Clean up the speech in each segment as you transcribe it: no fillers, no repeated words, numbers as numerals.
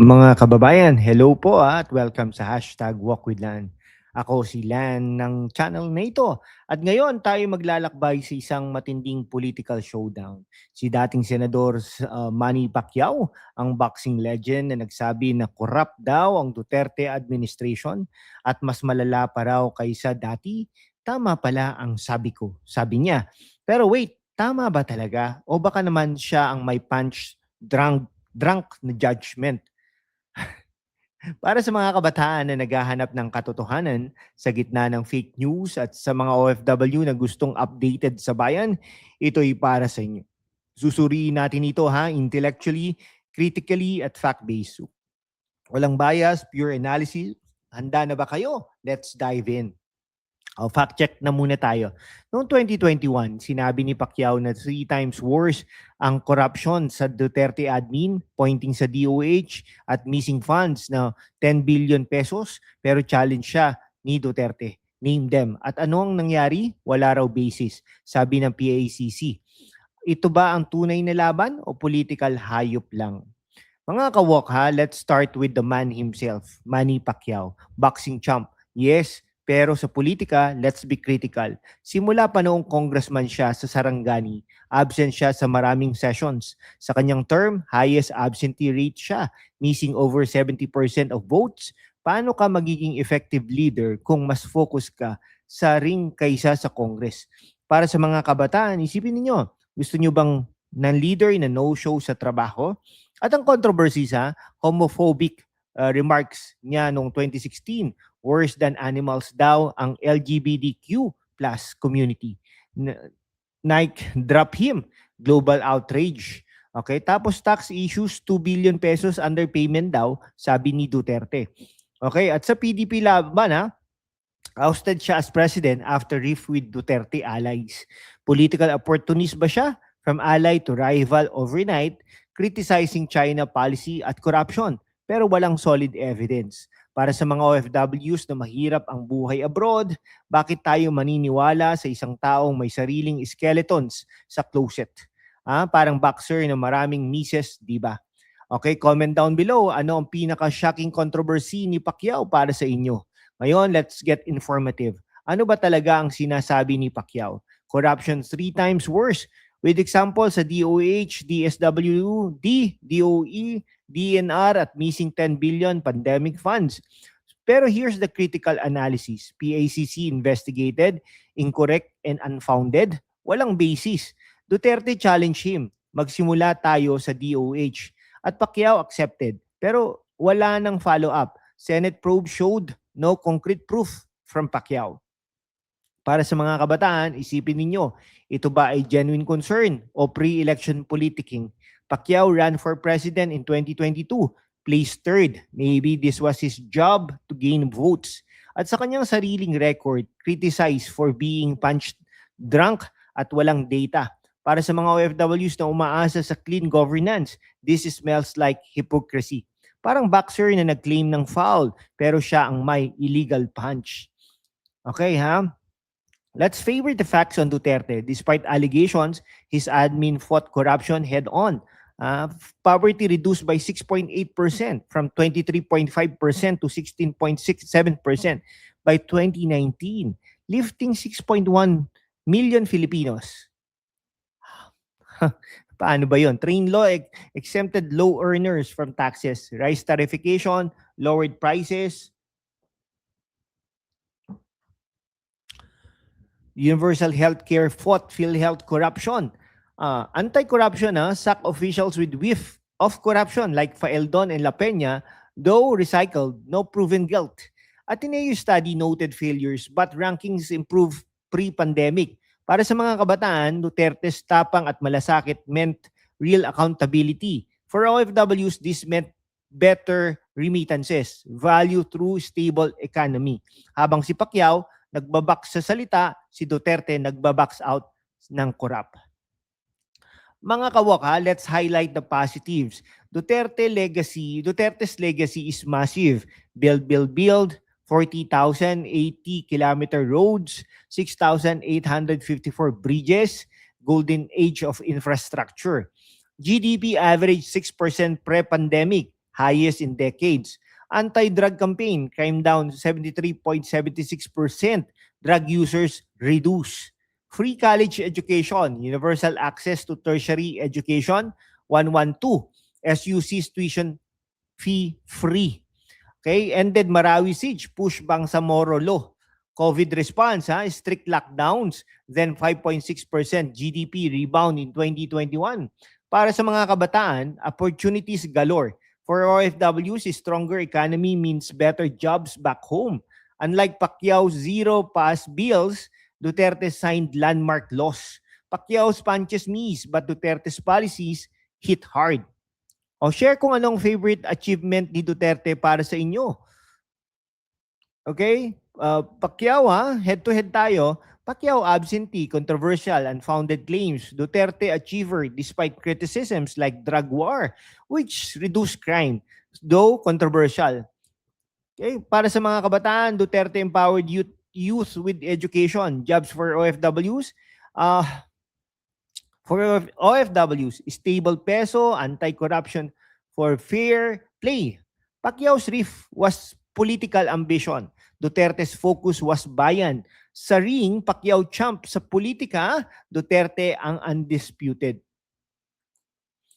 Mga kababayan, hello po at welcome sa hashtag Walk with Lan. Ako si Lan ng channel na ito. At ngayon tayo maglalakbay sa isang matinding political showdown. Si dating Senador Manny Pacquiao, ang boxing legend na nagsabi na corrupt daw ang Duterte administration at mas malala pa raw kaysa dati. Tama pala ang sabi ko, sabi niya. Pero wait, tama ba talaga? O baka naman siya ang may punch drunk na judgment? Para sa mga kabataan na naghahanap ng katotohanan sa gitna ng fake news at sa mga OFW na gustong updated sa bayan, ito'y para sa inyo. Susuriin natin ito intellectually, critically at fact-based. Walang bias, pure analysis. Handa na ba kayo? Let's dive in. Fact check na muna tayo. Noong 2021, sinabi ni Pacquiao na 3 times worse ang corruption sa Duterte admin, pointing sa DOH at missing funds na 10 billion pesos, pero challenge siya ni Duterte. Name them. At ano ang nangyari? Wala raw basis, sabi ng PACC. Ito ba ang tunay na laban o political hayop lang? Mga kawok let's start with the man himself, Manny Pacquiao, boxing champ. Yes, pero sa politika, let's be critical. Simula pa noong congressman siya sa Sarangani, absent siya sa maraming sessions. Sa kanyang term, highest absentee rate siya, missing over 70% of votes. Paano ka magiging effective leader kung mas focus ka sa ring kaysa sa Congress? Para sa mga kabataan, isipin niyo, gusto niyo bang ng leader na no-show sa trabaho? At ang controversy sa homophobic remarks niya noong 2016, worse than animals daw ang LGBTQ plus community. Nike drop him, global outrage. Okay, tapos tax issues, 2 billion pesos underpayment daw, sabi ni Duterte. Okay, at sa PDP laban ousted siya as president after riff with Duterte allies. Political opportunist ba siya? From ally to rival overnight, criticizing China policy at corruption, pero walang solid evidence. Para sa mga OFWs na mahirap ang buhay abroad, bakit tayo maniniwala sa isang taong may sariling skeletons sa closet? Parang boxer na maraming misses, di ba? Okay, comment down below, ano ang pinaka-shocking controversy ni Pacquiao para sa inyo? Ngayon, let's get informative. Ano ba talaga ang sinasabi ni Pacquiao? Corruption 3 times worse. With example sa DOH, DSWD, DOE, DNR at missing 10 billion pandemic funds. Pero here's the critical analysis. PACC investigated, incorrect and unfounded, walang basis. Duterte challenged him, magsimula tayo sa DOH. At Pacquiao accepted, pero wala nang follow-up. Senate probe showed no concrete proof from Pacquiao. Para sa mga kabataan, isipin ninyo, ito ba ay genuine concern o pre-election politicking? Pacquiao ran for president in 2022, placed third. Maybe this was his job to gain votes. At sa kanyang sariling record, criticized for being punched drunk at walang data. Para sa mga OFWs na umaasa sa clean governance, this smells like hypocrisy. Parang boxer na nag-claim ng foul, pero siya ang may illegal punch. Okay Let's favor the facts on Duterte. Despite allegations, his admin fought corruption head-on. Poverty reduced by 6.8% from 23.5% to 16.67% by 2019, lifting 6.1 million Filipinos. Paano ba yun? Train law exempted low earners from taxes. Rice tariffication, lowered prices. Universal healthcare fought PhilHealth corruption. Anti-corruption, sack officials with whiff of corruption like Faeldon and La Peña, though recycled, no proven guilt. Ateneo study noted failures but rankings improved pre-pandemic. Para sa mga kabataan, Duterte's tapang at malasakit meant real accountability. For OFWs, this meant better remittances, value through stable economy. Habang si Pacquiao, nagbabox sa salita, si Duterte nagbabox out ng corrupt. Mga kawak let's highlight the positives. Duterte's legacy is massive. Build, 40,080 kilometer roads, 6,854 bridges, golden age of infrastructure. GDP averaged 6% pre-pandemic, highest in decades. Anti-drug campaign, crime down 73.76%. Drug users reduce. Free college education, universal access to tertiary education, 112. SUC's tuition fee free. Okay, ended Marawi siege, push Bangsamoro law. COVID response, strict lockdowns, then 5.6% GDP rebound in 2021. Para sa mga kabataan, opportunities galore. For OFWs, stronger economy means better jobs back home. Unlike Pacquiao's zero pass bills, Duterte signed landmark laws. Pacquiao's punches miss, but Duterte's policies hit hard. O share kung anong favorite achievement ni Duterte para sa inyo. Okay? Pacquiao head-to-head tayo. Pacquiao absentee, controversial, unfounded claims. Duterte achiever despite criticisms like drug war, which reduced crime, though controversial. Okay? Para sa mga kabataan, Duterte empowered youth with education, jobs for OFWs. For OFWs, stable peso, anti-corruption for fair play. Pacquiao's riff was political ambition. Duterte's focus was bayan. Sa ring, Pacquiao champ. Sa politika, Duterte ang undisputed.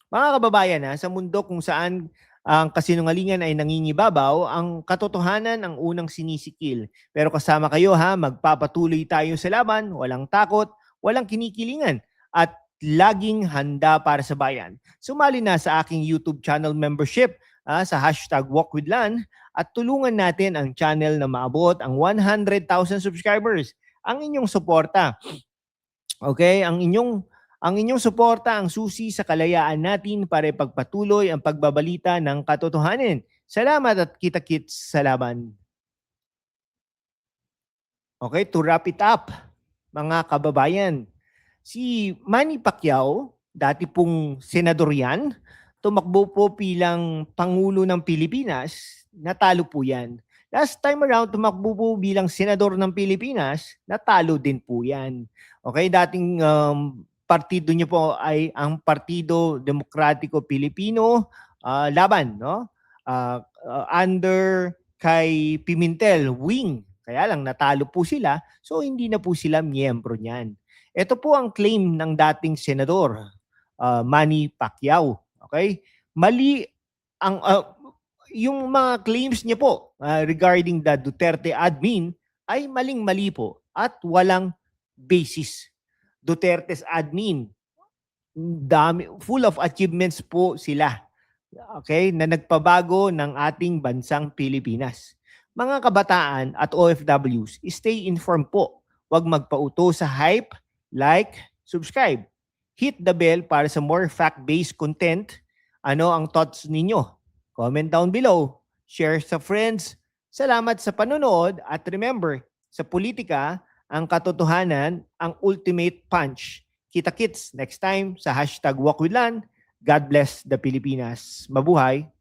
Mga kababayan, sa mundo kung saan ang kasinungalingan ay nangingibabaw, ang katotohanan ang unang sinisikil. Pero kasama kayo magpapatuloy tayo sa laban, walang takot, walang kinikilingan, at laging handa para sa bayan. Sumali na sa aking YouTube channel membership sa #WalkWithLan at tulungan natin ang channel na maabot ang 100,000 subscribers. Ang inyong suporta, okay? Ang inyong suporta ang susi sa kalayaan natin para ipagpatuloy ang pagbabalita ng katotohanan. Salamat at kita-kits sa laban. Okay, to wrap it up, mga kababayan, si Manny Pacquiao, dati pong senador yan, tumakbo po bilang Pangulo ng Pilipinas, natalo po yan. Last time around, tumakbo po bilang senador ng Pilipinas, natalo din po yan. Okay, dating partido niyo po ay ang Partido Demokratiko Pilipino, laban, no? Under kay Pimentel, wing. Kaya lang natalo po sila, so hindi na po sila miyembro niyan. Ito po ang claim ng dating senador, Manny Pacquiao. Okay? Mali ang yung mga claims niya po regarding the Duterte admin ay maling-mali po at walang basis. Duterte's admin, full of achievements po sila. Okay? Na nagpabago ng ating bansang Pilipinas. Mga kabataan at OFWs, stay informed po. Huwag magpauto sa hype, like, subscribe. Hit the bell para sa more fact-based content. Ano ang thoughts ninyo? Comment down below. Share sa friends. Salamat sa panonood at remember, sa politika, ang katotohanan ang ultimate punch. Kita-kits next time sa #WalkWithLan. God bless the Pilipinas. Mabuhay!